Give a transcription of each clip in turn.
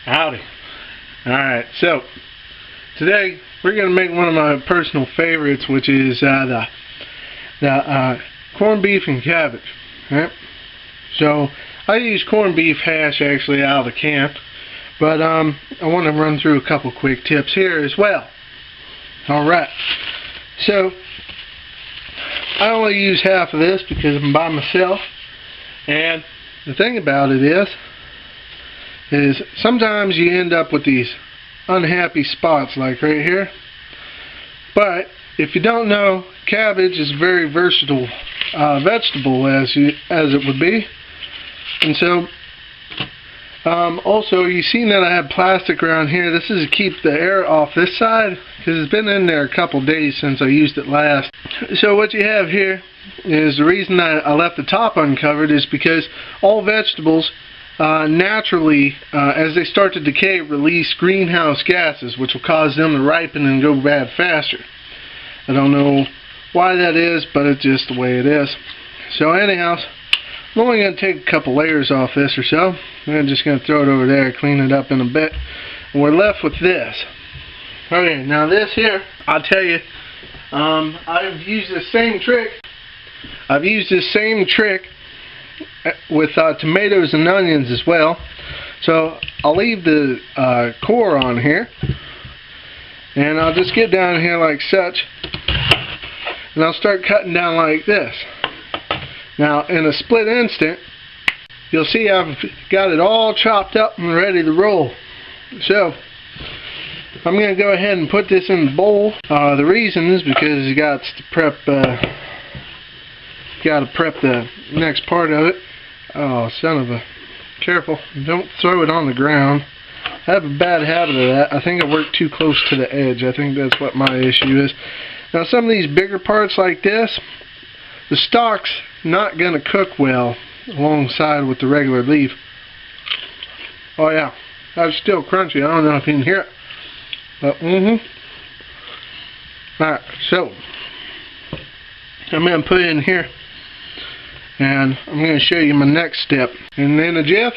Howdy. Alright, so today we're going to make one of my personal favorites, which is the corned beef and cabbage. Right? So I use corned beef hash actually out of the can, but I want to run through a couple quick tips here as well. Alright, so I only use half of this because I'm by myself, and the thing about it is sometimes you end up with these unhappy spots like right here. But if you don't know, cabbage is a very versatile vegetable as it would be. And so also you've seen that I have plastic around here. This is to keep the air off this side because it's been in there a couple days since I used it last. So what you have here is the reason I left the top uncovered is because all vegetables naturally, as they start to decay, release greenhouse gases, which will cause them to ripen and go bad faster. I don't know why that is, but it's just the way it is. So anyhow, I'm only going to take a couple layers off this or so. I'm just going to throw it over there, clean it up in a bit, and we're left with this. Okay, now this here, I'll tell you, I've used the same trick. I've used this same trick with tomatoes and onions as well. So I'll leave the core on here, and I'll just get down here like such, and I'll start cutting down like this. Now in a split instant you'll see I've got it all chopped up and ready to roll. So I'm going to go ahead and put this in the bowl. The reason is because you got to prep the next part of it. Oh, son of a... Careful. Don't throw it on the ground. I have a bad habit of that. I think I work too close to the edge. I think that's what my issue is. Now some of these bigger parts like this, the stalk's not going to cook well alongside with the regular leaf. Oh yeah, that's still crunchy. I don't know if you can hear it. But Alright, so I'm going to put it in here, and I'm going to show you my next step. And in a jiff,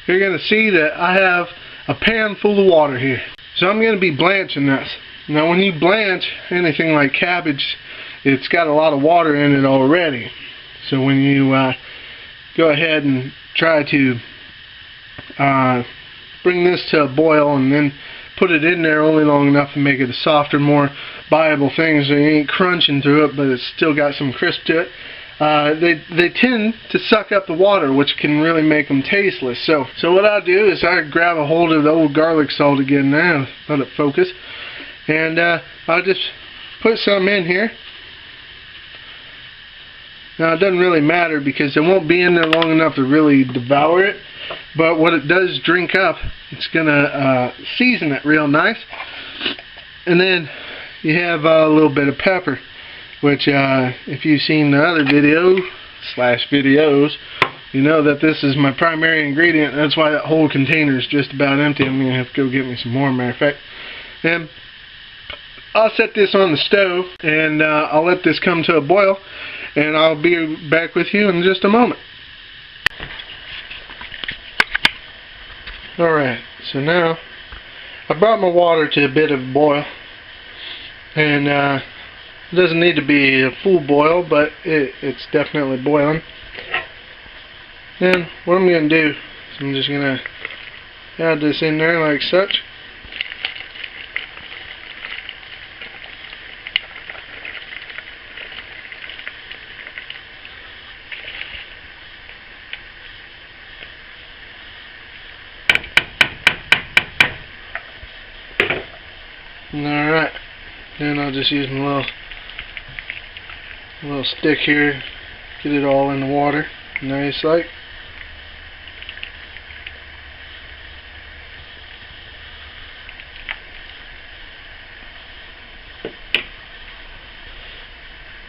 you're going to see that I have a pan full of water here. So I'm going to be blanching this. Now when you blanch anything like cabbage, it's got a lot of water in it already. So when you go ahead and try to bring this to a boil and then put it in there only long enough to make it a softer, more viable thing, so you ain't crunching through it, but it's still got some crisp to it. They tend to suck up the water, which can really make them tasteless. So what I'll do is I grab a hold of the old garlic salt again now, let it focus, and I'll just put some in here. Now it doesn't really matter because it won't be in there long enough to really devour it, but what it does drink up, it's going to season it real nice. And then you have a little bit of pepper, which if you've seen the other videos, you know that this is my primary ingredient. That's why that whole container is just about empty. I'm going to have to go get me some more, matter of fact. And I'll set this on the stove, and I'll let this come to a boil, and I'll be back with you in just a moment. Alright, so now I brought my water to a bit of a boil, and it doesn't need to be a full boil, but it's definitely boiling. Then what I'm going to do is I'm just going to add this in there like such. Alright, then I'll just use my little stick here, get it all in the water, nice like.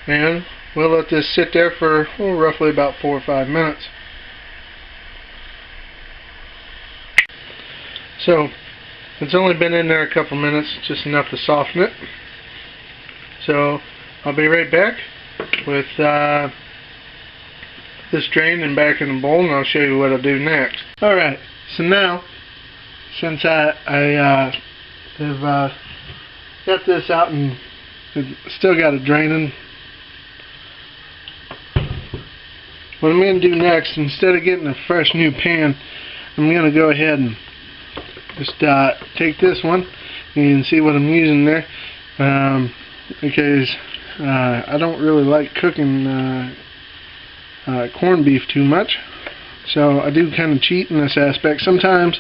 And we'll let this sit there for roughly about 4 or 5 minutes. So it's only been in there a couple minutes, just enough to soften it. So I'll be right back with this drained and back in the bowl, and I'll show you what I'll do next. Alright, so now since I have got this out and still got it draining, what I'm going to do next, instead of getting a fresh new pan, I'm going to go ahead and just take this one and see what I'm using there, because I don't really like cooking corned beef too much, so I do kind of cheat in this aspect. Sometimes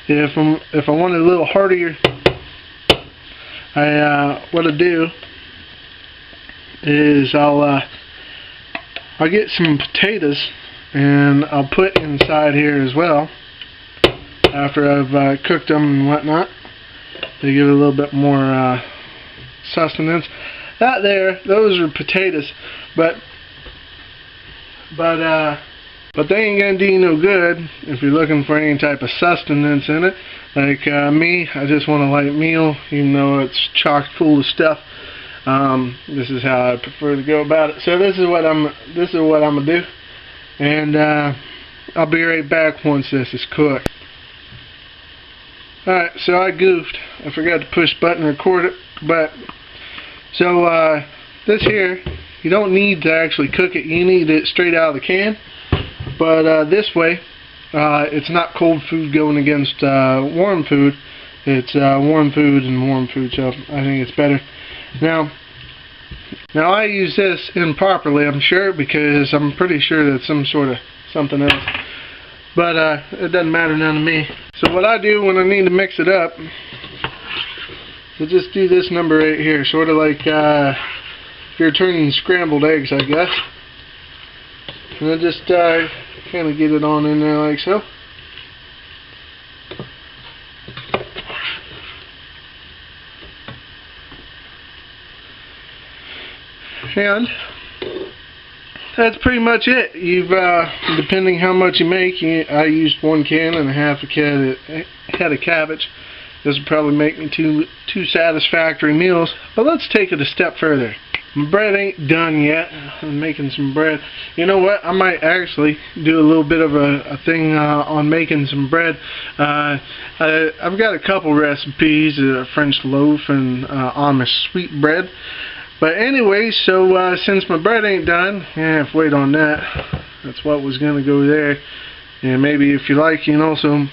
if I want it a little heartier, what I do is I'll get some potatoes and I'll put inside here as well after I've cooked them and whatnot. They give it a little bit more sustenance. Those are potatoes, but they ain't gonna do you no good if you're looking for any type of sustenance in it. Like me, I just want a light meal, even though it's chock full of stuff. This is how I prefer to go about it. So this is what I'm gonna do, and I'll be right back once this is cooked. Alright, so I goofed. I forgot to push button and record it, but so this here, you don't need to actually cook it. You need it straight out of the can. But this way, it's not cold food going against warm food. It's warm food and warm food, so I think it's better. Now I use this improperly, I'm sure, because I'm pretty sure that's some sort of something else. But it doesn't matter none to me. So what I do when I need to mix it up, I just do this number right here, sort of like if you're turning scrambled eggs, I guess. And I just kind of get it on in there like so. And that's pretty much it. You've depending how much you make, I used 1 can and a half a head of cabbage. This would probably make me two satisfactory meals. But let's take it a step further. My bread ain't done yet. I'm making some bread. You know what? I might actually do a little bit of a thing on making some bread. I've got a couple recipes, French loaf and Amish sweet bread. But anyway, so since my bread ain't done, have to wait on that. That's what was going to go there. And maybe if you like, you can also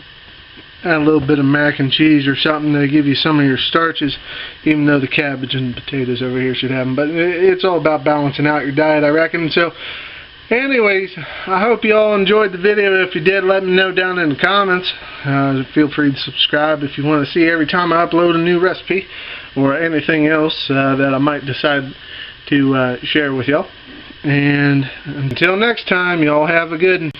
add a little bit of mac and cheese or something to give you some of your starches, even though the cabbage and potatoes over here should have them. But it's all about balancing out your diet, I reckon. So anyways, I hope you all enjoyed the video. If you did, let me know down in the comments. Feel free to subscribe if you want to see every time I upload a new recipe or anything else that I might decide to share with y'all. And until next time, y'all have a good one.